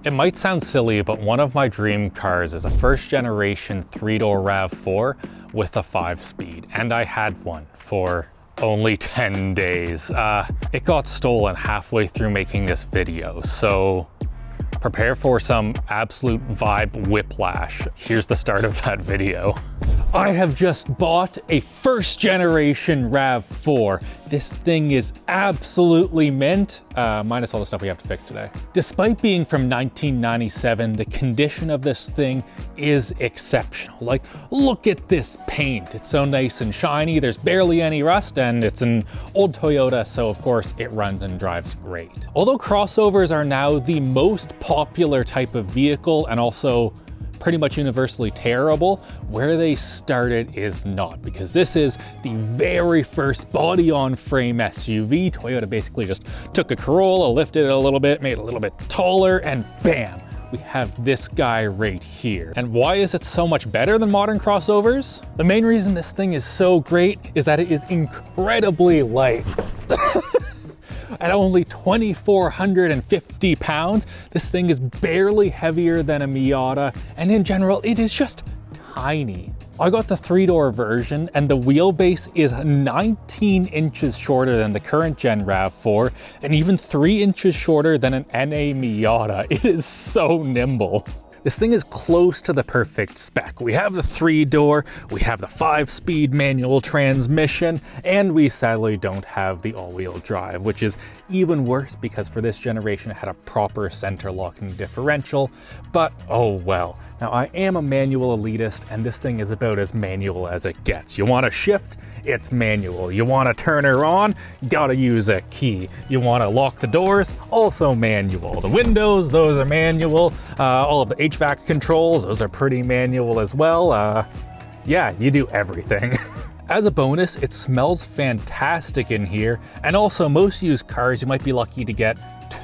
It might sound silly, but one of my dream cars is a first generation 3-door RAV4 with a 5-speed, and I had one for only 10 days. It got stolen halfway through making this video, so prepare for some absolute vibe whiplash. Here's the start of that video. I have just bought a first generation RAV4. This thing is absolutely mint, minus all the stuff we have to fix today. Despite being from 1997, the condition of this thing is exceptional. Like, look at this paint. It's so nice and shiny, there's barely any rust, and it's an old Toyota, so of course it runs and drives great. Although crossovers are now the most popular type of vehicle and also pretty much universally terrible, where they started is not, because this is the very first body-on-frame SUV. Toyota basically just took a Corolla, lifted it a little bit, made it a little bit taller, and bam, we have this guy right here. And why is it so much better than modern crossovers? The main reason this thing is so great is that it is incredibly light. At only 2,450 pounds, this thing is barely heavier than a Miata, and in general, it is just tiny. I got the 3-door version, and the wheelbase is 19 inches shorter than the current gen RAV4, and even 3 inches shorter than an NA Miata. It is so nimble. This thing is close to the perfect spec. We have the 3-door, we have the 5-speed manual transmission, and we sadly don't have the all-wheel drive, which is even worse because for this generation it had a proper center locking differential, but oh well. Now I am a manual elitist, and this thing is about as manual as it gets. You want to shift? It's manual. You want to turn her on? Gotta use a key. You want to lock the doors? Also manual. The windows, those are manual. All of the HVAC controls, those are pretty manual as well. Yeah, you do everything. As a bonus, it smells fantastic in here, and also most used cars you might be lucky to get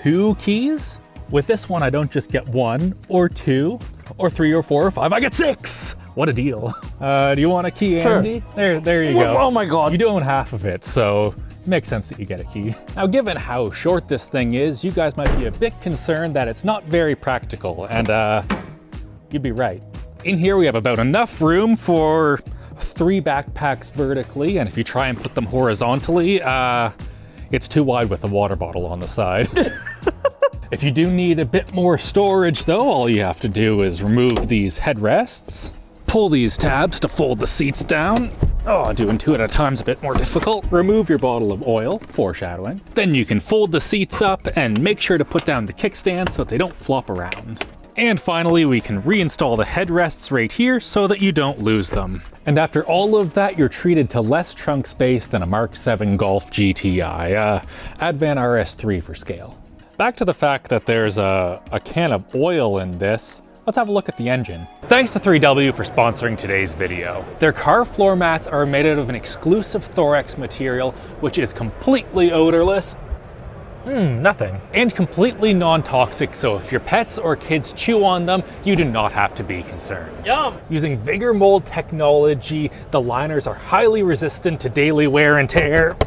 2 keys. With this one, I don't just get 1 or 2 or 3 or 4 or 5, I get 6! What a deal. Do you want a key, Andy? Sure. There you go. Oh my God. You do own half of it, so it makes sense that you get a key. Now, given how short this thing is, you guys might be a bit concerned that it's not very practical, and you'd be right. In here, we have about enough room for 3 backpacks vertically, and if you try and put them horizontally, it's too wide with the water bottle on the side. If you do need a bit more storage though, all you have to do is remove these headrests, pull these tabs to fold the seats down. Oh, doing 2 at a time is a bit more difficult. Remove your bottle of oil, foreshadowing. Then you can fold the seats up and make sure to put down the kickstand so that they don't flop around. And finally, we can reinstall the headrests right here so that you don't lose them. And after all of that, you're treated to less trunk space than a Mark 7 Golf GTI. Advan RS3 for scale. Back to the fact that there's a can of oil in this. Let's have a look at the engine. Thanks to 3W for sponsoring today's video. Their car floor mats are made out of an exclusive Thorax material, which is completely odorless. Nothing. And completely non-toxic, so if your pets or kids chew on them, you do not have to be concerned. Yum! Using Vigor Mold technology, the liners are highly resistant to daily wear and tear.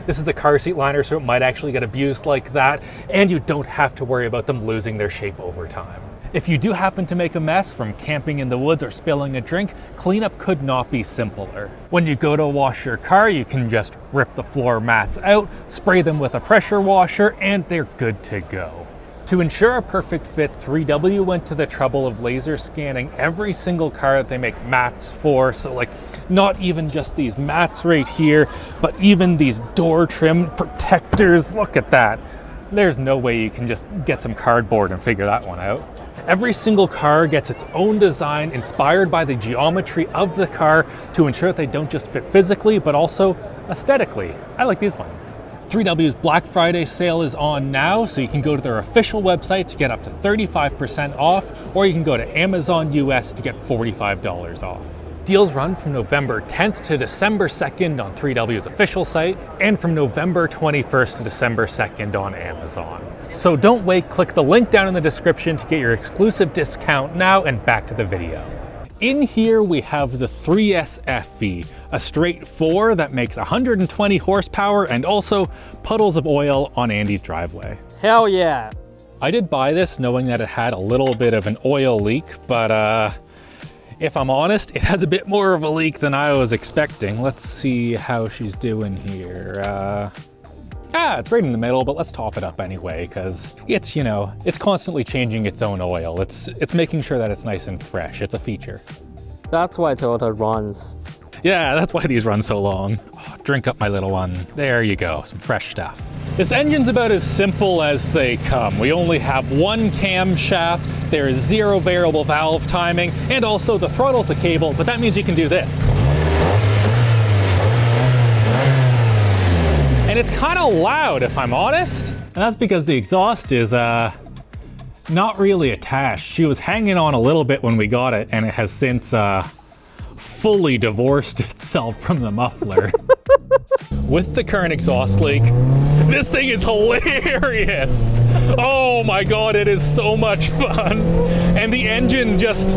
This is a car seat liner, so it might actually get abused like that, and you don't have to worry about them losing their shape over time. If you do happen to make a mess from camping in the woods or spilling a drink, cleanup could not be simpler. When you go to wash your car, you can just rip the floor mats out, spray them with a pressure washer, and they're good to go. To ensure a perfect fit, 3W went to the trouble of laser scanning every single car that they make mats for, so like not even just these mats right here, but even these door trim protectors. Look at that. There's no way you can just get some cardboard and figure that one out. Every single car gets its own design inspired by the geometry of the car to ensure that they don't just fit physically, but also aesthetically. I like these ones. 3W's Black Friday sale is on now, so you can go to their official website to get up to 35% off, or you can go to Amazon US to get $45 off. Deals run from November 10th to December 2nd on 3W's official site, and from November 21st to December 2nd on Amazon. So don't wait, click the link down in the description to get your exclusive discount now, and back to the video. In here we have the 3S FV, a straight 4 that makes 120 horsepower and also puddles of oil on Andy's driveway. Hell yeah. I did buy this knowing that it had a little bit of an oil leak, but if I'm honest, it has a bit more of a leak than I was expecting. Let's see how she's doing here. It's right in the middle, but let's top it up anyway, because it's, you know, it's constantly changing its own oil. It's making sure that it's nice and fresh. It's a feature. That's why Toyota runs. Yeah, that's why these run so long. Oh, drink up, my little one. There you go, some fresh stuff. This engine's about as simple as they come. We only have one camshaft, there is 0 variable valve timing, and also the throttle's a cable, but that means you can do this. And it's kind of loud, if I'm honest. And that's because the exhaust is not really attached. She was hanging on a little bit when we got it, and it has since fully divorced itself from the muffler. With the current exhaust leak, this thing is hilarious. Oh my God, it is so much fun. And the engine just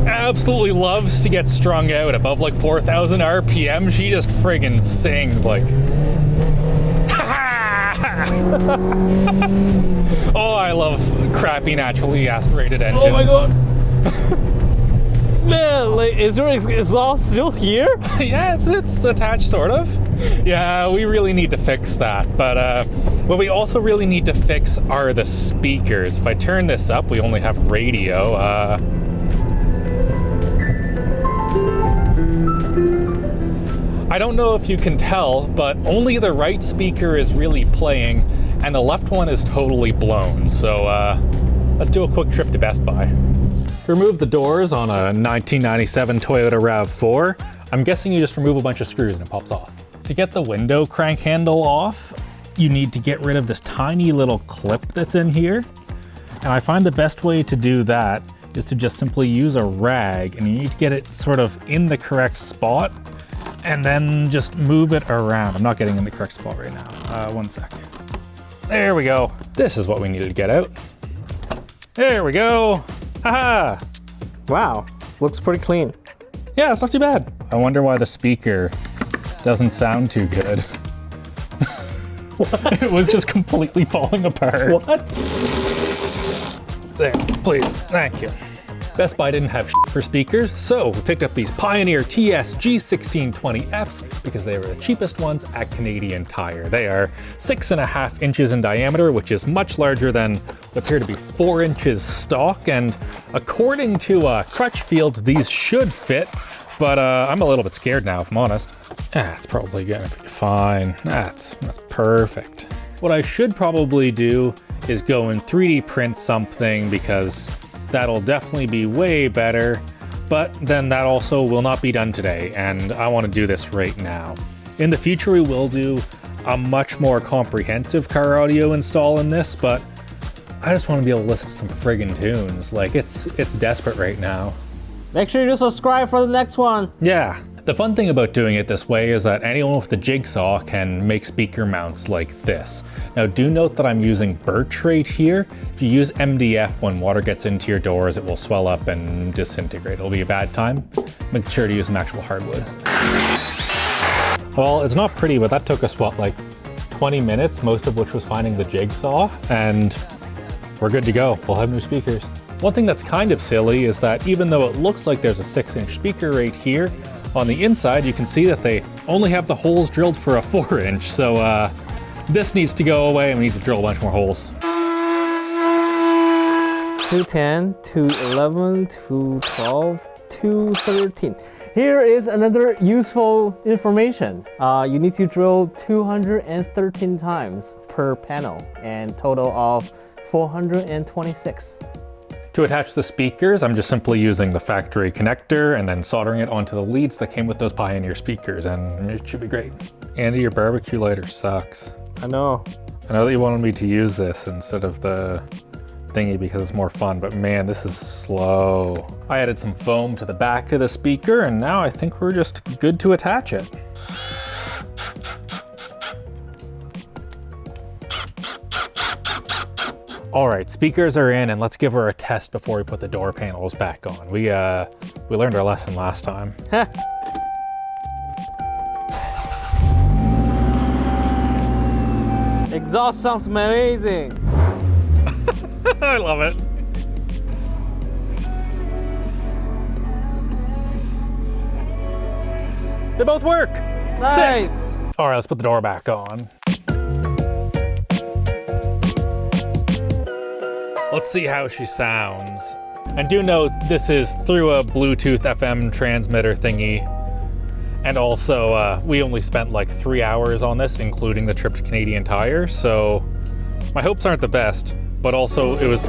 absolutely loves to get strung out above like 4,000 RPM. She just friggin' sings like, oh, I love crappy naturally aspirated engines. Oh my God. Man, like, is your exhaust still here? Yeah, it's attached, sort of. Yeah, we really need to fix that. But what we also really need to fix are the speakers. If I turn this up, we only have radio. I don't know if you can tell, but only the right speaker is really playing, and the left one is totally blown. So let's do a quick trip to Best Buy. To remove the doors on a 1997 Toyota RAV4, I'm guessing you just remove a bunch of screws and it pops off. To get the window crank handle off, you need to get rid of this tiny little clip that's in here. And I find the best way to do that is to just simply use a rag, and you need to get it sort of in the correct spot and then just move it around. I'm not getting in the correct spot right now. One sec. There we go. This is what we needed to get out. There we go. Haha! Wow, looks pretty clean. Yeah, it's not too bad. I wonder why the speaker doesn't sound too good. What? It was just completely falling apart. What? There, please, thank you. Best Buy didn't have shit for speakers, so we picked up these Pioneer TS G1620Fs because they were the cheapest ones at Canadian Tire. They are 6.5 inches in diameter, which is much larger than what appear to be 4 inches stock, and according to Crutchfield, these should fit, but I'm a little bit scared now, if I'm honest. It's probably gonna be fine. That's perfect. What I should probably do is go and 3D print something, because that'll definitely be way better, but then that also will not be done today, and I want to do this right now. In the future, we will do a much more comprehensive car audio install in this, but I just want to be able to listen to some friggin' tunes. Like, it's desperate right now. Make sure you subscribe for the next one. Yeah. The fun thing about doing it this way is that anyone with a jigsaw can make speaker mounts like this. Now do note that I'm using birch right here. If you use MDF, when water gets into your doors, it will swell up and disintegrate. It'll be a bad time. Make sure to use some actual hardwood. Well, it's not pretty, but that took us, what, like 20 minutes, most of which was finding the jigsaw, and we're good to go. We'll have new speakers. One thing that's kind of silly is that even though it looks like there's a 6-inch speaker right here, on the inside, you can see that they only have the holes drilled for a 4-inch, so this needs to go away and we need to drill a bunch more holes. 210, 211, 212, 213. Here is another useful information. You need to drill 213 times per panel, and total of 426. To attach the speakers, I'm just simply using the factory connector and then soldering it onto the leads that came with those Pioneer speakers, and it should be great. Andy, your barbecue lighter sucks. I know that you wanted me to use this instead of the thingy because it's more fun, but man, this is slow. I added some foam to the back of the speaker, and now I think we're just good to attach it. All right, speakers are in, and let's give her a test before we put the door panels back on. We learned our lesson last time. Exhaust sounds amazing. I love it. They both work. Nice. Sick. All right, let's put the door back on. Let's see how she sounds. And do note, this is through a Bluetooth FM transmitter thingy. And also, we only spent like 3 hours on this, including the trip to Canadian Tire, so my hopes aren't the best, but also it was...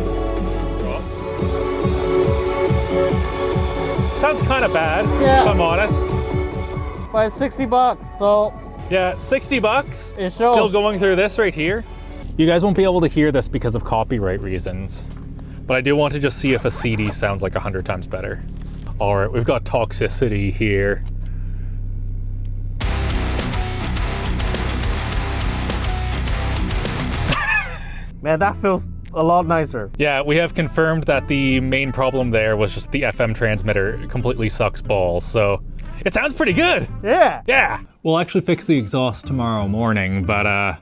Sounds kind of bad, Yeah. if I'm honest. But it's 60 bucks, so Yeah, 60 bucks. it shows. Still going through this right here. You guys won't be able to hear this because of copyright reasons, but I do want to just see if a CD sounds like 100 times better. All right, we've got toxicity here. Man, that feels a lot nicer. Yeah, we have confirmed that the main problem there was just the FM transmitter completely sucks balls, so it sounds pretty good. Yeah. Yeah. We'll actually fix the exhaust tomorrow morning, but I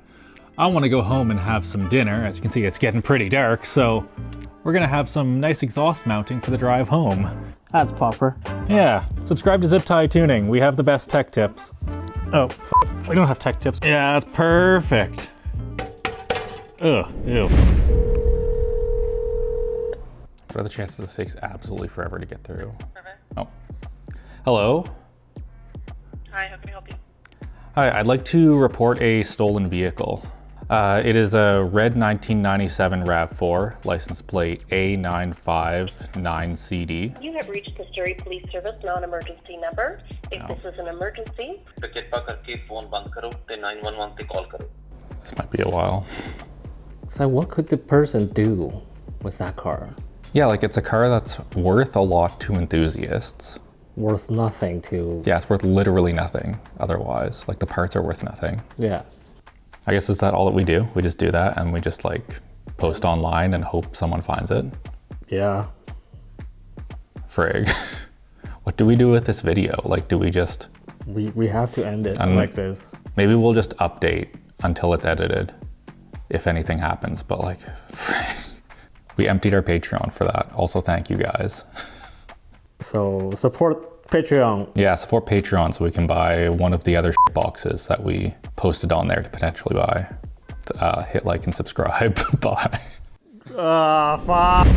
want to go home and have some dinner. As you can see, it's getting pretty dark, so we're gonna have some nice exhaust mounting for the drive home. That's proper. Yeah, subscribe to ZIPTIE Tuning. We have the best tech tips. Oh, we don't have tech tips. Yeah, that's perfect. Ugh, ew. What are the chances this takes absolutely forever to get through? Oh. Hello? Hi, how can I help you? Hi, I'd like to report a stolen vehicle. It is a red 1997 RAV4, license plate A959CD. You have reached the Surrey Police Service non-emergency number. If this is an emergency, This might be a while. So what could the person do with that car? Yeah, like it's a car that's worth a lot to enthusiasts. Worth nothing to... Yeah, it's worth literally nothing otherwise. Like the parts are worth nothing. Yeah. I guess is that all that we do? We just do that and we just like post online and hope someone finds it? Yeah. Frig. What do we do with this video? Like, do we just... We have to end it like this. Maybe we'll just update until it's edited, if anything happens, but like, frig. We emptied our Patreon for that. Also, thank you guys. So support Patreon. Yeah, support Patreon so we can buy one of the other boxes that we posted on there to potentially buy. Hit like and subscribe. Bye. Fuck.